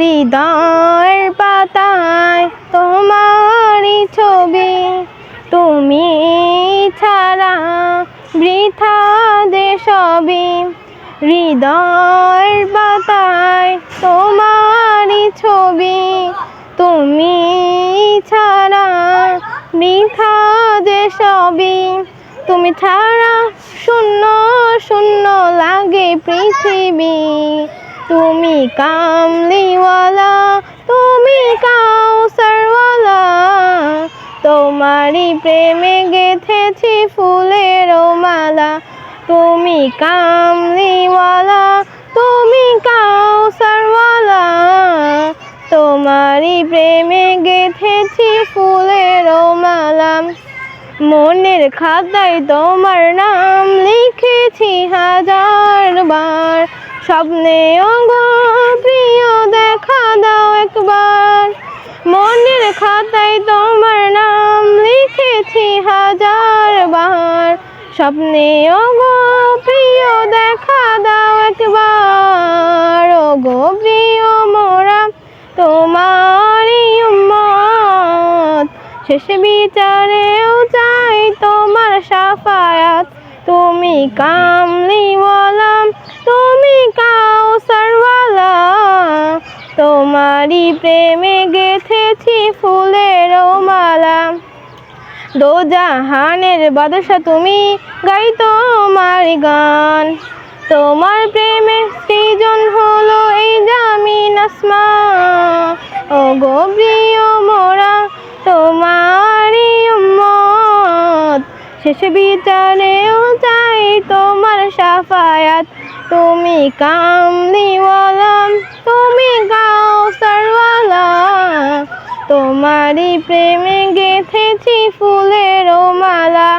হৃদয়ের পাতায় তোমারই ছবি, তুমি ছাড়া বৃথা যে সবই। হৃদয়ের পাতায় তোমারই ছবি, তুমি ছাড়া বৃথা যে সবই। তুমি ছাড়া শূন্য শূন্য লাগে পৃথিবী। তুমি কামলিওয়ালা, তুমি কাউসারওয়ালা, তোমারই প্রেমে গেঁথেছি ফুলের মালা। তুমি কামলিওয়ালা, তুমি কাউসারওয়ালা, তোমারই প্রেমে গেঁথেছি ফুলের মালা। মনের খাতায় তোমার নাম লিখেছি হাজার বার, স্বপ্নে ওগো প্রিয় দেখা দাও একবার। মনের খাতায় তোমার নাম লিখেছি হাজার বার, স্বপ্নে ওগো প্রিয় দেখা দাও একবার। ওগো প্রিয় মোরা তোমারই উম্মত, শেষ বিচারেও চাই তোমার শাফায়াত। তুমি কামলিওয়ালা, তুমি কাউসারওয়ালা, তোমারই প্রেমে গেঁথেছি ফুলের মালা। দোজাহানের বাদশা তুমি, গাই তোমার গান। তোমার প্রেমে সৃজন হলো এই জামিন আসমান। ওগো প্রিয় মোরা তোমারই উম্মত, শেষ বিচারেও চাই তোমার শাফায়াত। তুমি কামলিওয়ালা, তুমি কাউসারওয়ালা, তোমারই প্রেমে গেঁথেছি ফুলের মালা।